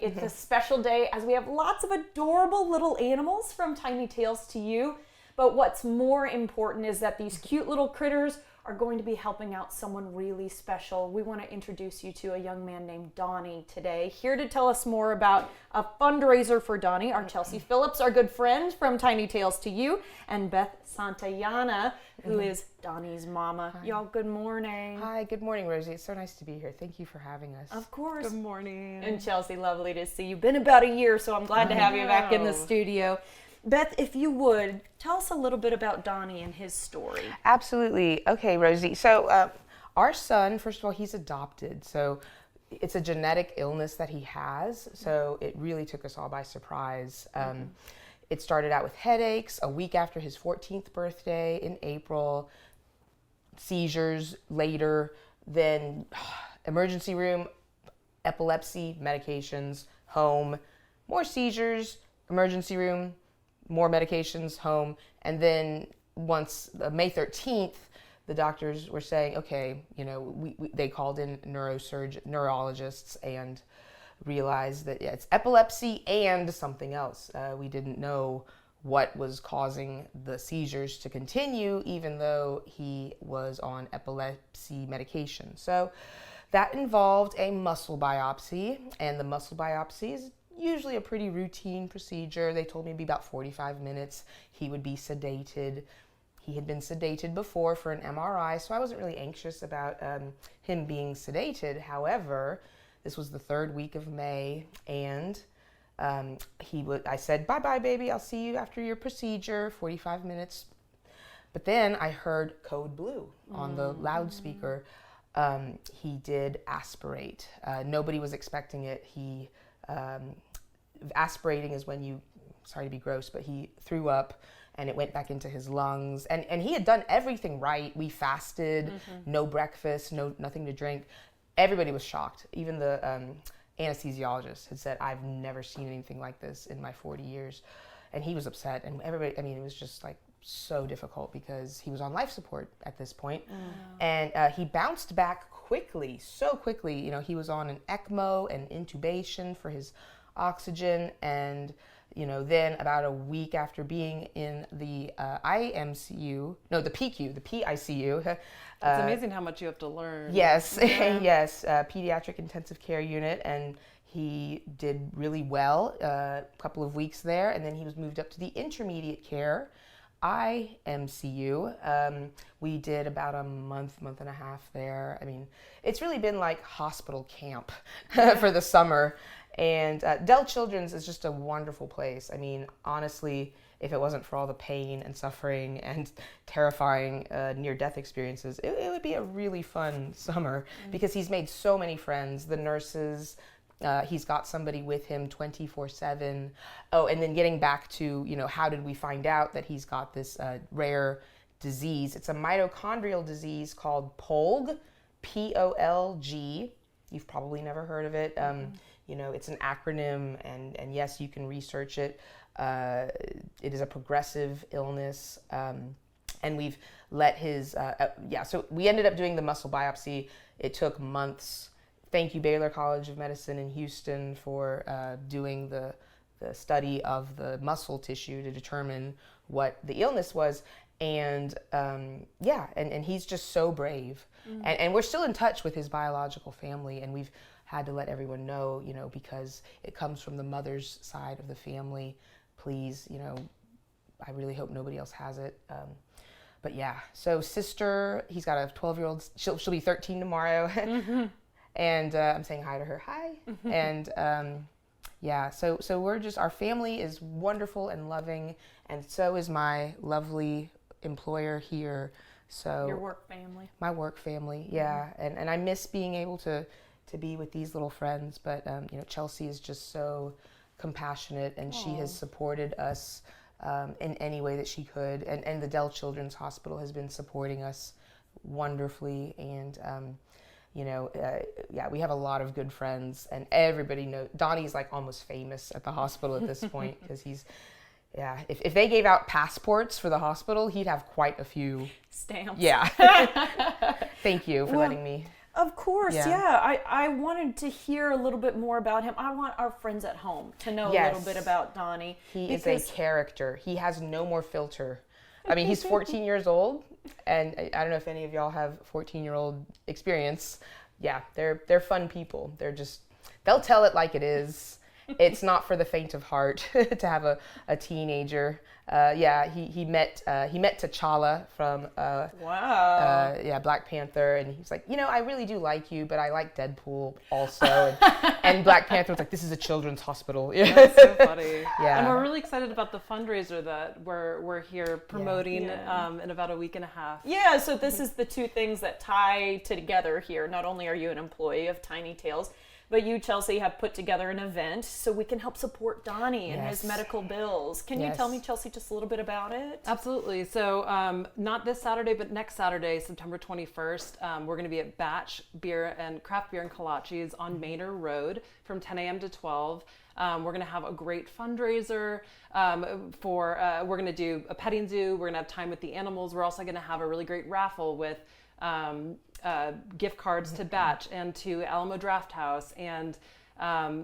It's a special day as we have lots of adorable little animals from Tiny Tales to You. But what's more important is that these cute little critters are going to be helping out someone really special. We want to introduce you to a young man named Donnie today. Here to tell us more about a fundraiser for Donnie are Chelsea Phillips, our good friend from Tiny Tales to You, and Beth Santayana, who is Donnie's mama. Hi. Y'all, good morning. Hi, good morning, Rosie. It's so nice to be here. Thank you for having us. Of course. Good morning. And Chelsea, lovely to see you. Been about a year, so I'm glad to have you back in the studio. Beth, if you would, tell us a little bit about Donnie and his story. Absolutely. Okay, Rosie. So our son, first of all, he's adopted. So it's a genetic illness that he has. So it really took us all by surprise. It started out with headaches a week after his 14th birthday in April, seizures later, then emergency room, epilepsy, medications, home, more seizures, emergency room, more medications, home, and then once May 13th, the doctors were saying, okay, they called in neurologists and realized that it's epilepsy and something else. We didn't know what was causing the seizures to continue, even though he was on epilepsy medication. So that involved a muscle biopsy, and the muscle biopsy is usually a pretty routine procedure. They told me it'd be about 45 minutes. He would be sedated. He had been sedated before for an MRI, so I wasn't really anxious about him being sedated. However, this was the third week of May, and I said, bye-bye, baby. I'll see you after your procedure, 45 minutes. But then I heard code blue on the loudspeaker. He did aspirate. Nobody was expecting it. Aspirating is when you, sorry to be gross, but he threw up and it went back into his lungs. And he had done everything right. We fasted, no breakfast, nothing to drink. Everybody was shocked. Even the anesthesiologist had said, I've never seen anything like this in my 40 years. And he was upset. And everybody, it was just like so difficult because he was on life support at this point. And he bounced back quickly, so quickly. He was on an ECMO and intubation for his oxygen, and then about a week after being in the PICU. It's amazing how much you have to learn. Yes, Yeah. yes, pediatric intensive care unit, and he did really well. A couple of weeks there, and then he was moved up to the intermediate care IMCU. We did about a month and a half there. It's really been like hospital camp for the summer. And Dell Children's is just a wonderful place. Honestly, if it wasn't for all the pain and suffering and terrifying near-death experiences, it would be a really fun summer because he's made so many friends. The nurses, he's got somebody with him 24/7. Oh, and then getting back to, how did we find out that he's got this rare disease? It's a mitochondrial disease called POLG, POLG. You've probably never heard of it. It's an acronym, and yes, you can research it. It is a progressive illness, and we've let his, so we ended up doing the muscle biopsy. It took months. Thank you, Baylor College of Medicine in Houston, for doing the study of the muscle tissue to determine what the illness was. And and he's just so brave. And we're still in touch with his biological family, and we've had to let everyone know, because it comes from the mother's side of the family. Please, I really hope nobody else has it. But yeah, so sister, he's got a 12-year-old, she'll be 13 tomorrow. And I'm saying hi to her, hi. And so we're just, our family is wonderful and loving, and so is my lovely employer here. So Your work family. My work family, yeah. And I miss being able to be with these little friends, but Chelsea is just so compassionate, and she has supported us in any way that she could, and the Dell Children's Hospital has been supporting us wonderfully, and we have a lot of good friends, and everybody knows Donnie's like almost famous at the hospital at this point because he's if they gave out passports for the hospital, he'd have quite a few stamps. Yeah. Thank you for letting me. Of course, yeah. I wanted to hear a little bit more about him. I want our friends at home to know a little bit about Donnie. He is a character. He has no more filter. I mean, he's 14 years old, and I don't know if any of y'all have 14-year-old experience. Yeah, they're fun people. They'll tell it like it is. It's not for the faint of heart to have a teenager. He met T'Challa from Black Panther, and he's like, I really do like you, but I like Deadpool also. And Black Panther was like, this is a children's hospital. That's so funny. Yeah, and we're really excited about the fundraiser that we're here promoting in about a week and a half. Yeah, so this is the two things that tie together here. Not only are you an employee of Tiny Tales, but you, Chelsea, have put together an event so we can help support Donnie and his medical bills. Can you tell me, Chelsea, just a little bit about it? Absolutely. So not this Saturday, but next Saturday, September 21st, we're going to be at Batch Beer and Craft Beer and Kolaches on Manor Road from 10 a.m. to 12. We're going to have a great fundraiser we're going to do a petting zoo. We're going to have time with the animals. We're also going to have a really great raffle with gift cards to Batch and to Alamo Draft House, and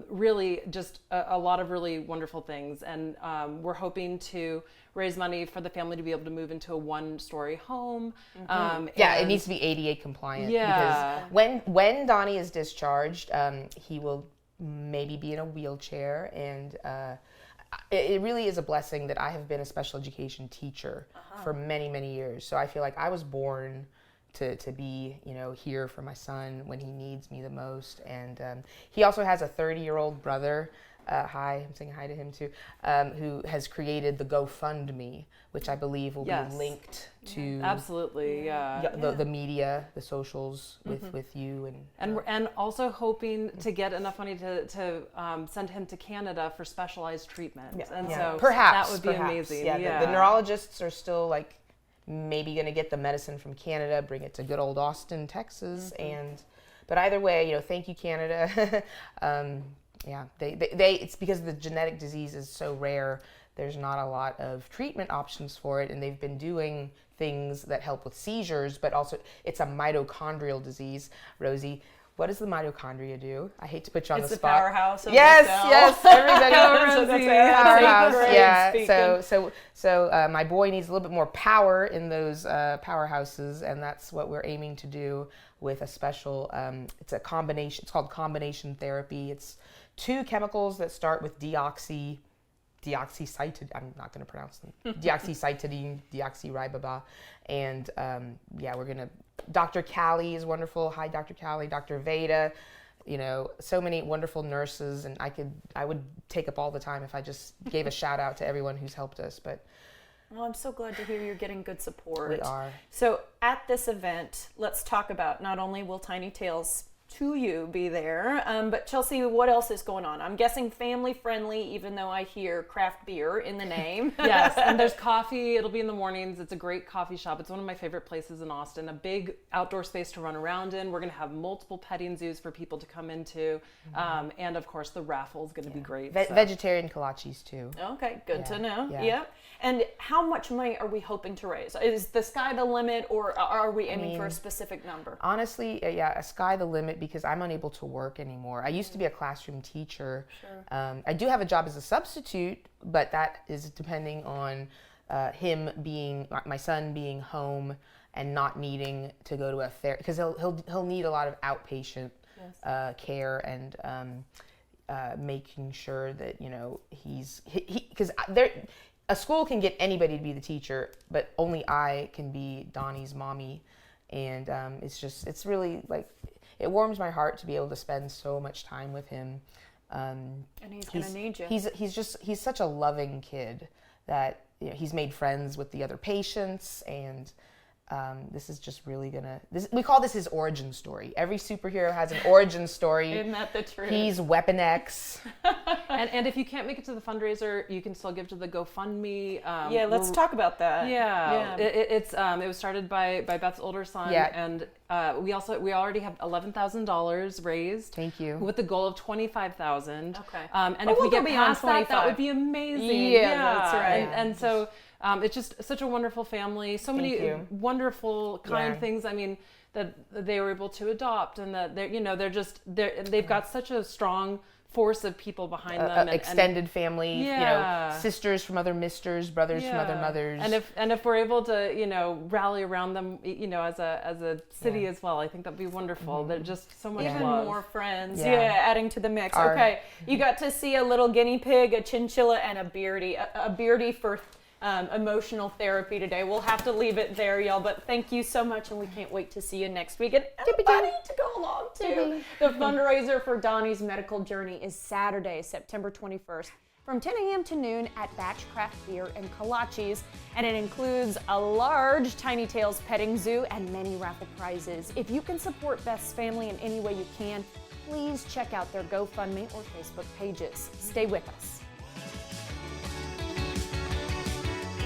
really just a lot of really wonderful things. And we're hoping to raise money for the family to be able to move into a one-story home. It needs to be ADA compliant. Yeah. Because when Donnie is discharged, he will maybe be in a wheelchair, and it really is a blessing that I have been a special education teacher for many, many years. So I feel like I was born to be, here for my son when he needs me the most. And he also has a 30-year-old brother, I'm saying hi to him too, who has created the GoFundMe, which I believe will be linked to the media, the socials with you. And also hoping to get enough money to send him to Canada for specialized treatment. So perhaps that would be amazing. The neurologists are still maybe going to get the medicine from Canada, bring it to good old Austin, Texas, but either way, thank you, Canada. It's because the genetic disease is so rare. There's not a lot of treatment options for it, and they've been doing things that help with seizures, but also it's a mitochondrial disease. Rosie, what does the mitochondria do? I hate to put you on the spot. It's the powerhouse of yes, the cell. Yes, everybody knows. Powerhouse. So my boy needs a little bit more power in those powerhouses, and that's what we're aiming to do with a special. It's a combination. It's called combination therapy. It's two chemicals that start with deoxycytidine. I'm not going to pronounce them. Deoxycytidine, deoxyribaba, and we're gonna. Dr. Callie is wonderful. Hi, Dr. Callie. Dr. Veda. So many wonderful nurses, and I would take up all the time if I just gave a shout out to everyone who's helped us. But well, I'm so glad to hear you're getting good support. We are. So at this event, let's talk about not only will Tiny Tales to you be there, but Chelsea, what else is going on? I'm guessing family friendly, even though I hear craft beer in the name. Yes, and there's coffee. It'll be in the mornings. It's a great coffee shop. It's one of my favorite places in Austin. A big outdoor space to run around in. We're going to have multiple petting zoos for people to come into, and of course the raffle is going to be great. Vegetarian kolaches too. Okay, good to know. Yeah. And how much money are we hoping to raise? Is the sky the limit, or are we aiming for a specific number? Honestly, a sky the limit, because I'm unable to work anymore. I used to be a classroom teacher. Sure. I do have a job as a substitute, but that is depending on my son being home and not needing to go to a therapy, because he'll need a lot of outpatient care, and making sure that because a school can get anybody to be the teacher, but only I can be Donnie's mommy. And it's really it warms my heart to be able to spend so much time with him. And he's going to need you. He's such a loving kid that he's made friends with the other patients, and this is just really we call this his origin story. Every superhero has an origin story. Isn't that the truth? He's Weapon X. And if you can't make it to the fundraiser, you can still give to the GoFundMe. Let's talk about that. Yeah. It was started by Beth's older son, and we already have $11,000 raised. Thank you. With the goal of $25,000. Okay. And if we get past that would be amazing. Yeah, that's right. And so it's just such a wonderful family. So many wonderful, kind things. I mean, that they were able to adopt, and that they've got such a strong force of people behind them, extended family, Yeah. sisters from other misters, brothers from other mothers. And if we're able to, rally around them, as a city as well, I think that'd be wonderful. They're just so much Even love. more friends. Yeah. Yeah, adding to the mix. Okay, you got to see a little guinea pig, a chinchilla, and a beardy. A beardy for emotional therapy today. We'll have to leave it there, y'all, but thank you so much, and we can't wait to see you next week. And a buddy to go along too. The fundraiser for Donnie's medical journey is Saturday, September 21st. From 10 a.m. to noon at Batch Craft Beer and Kolaches, and it includes a large Tiny Tales petting zoo and many raffle prizes. If you can support Beth's family in any way you can, please check out their GoFundMe or Facebook pages. Stay with us.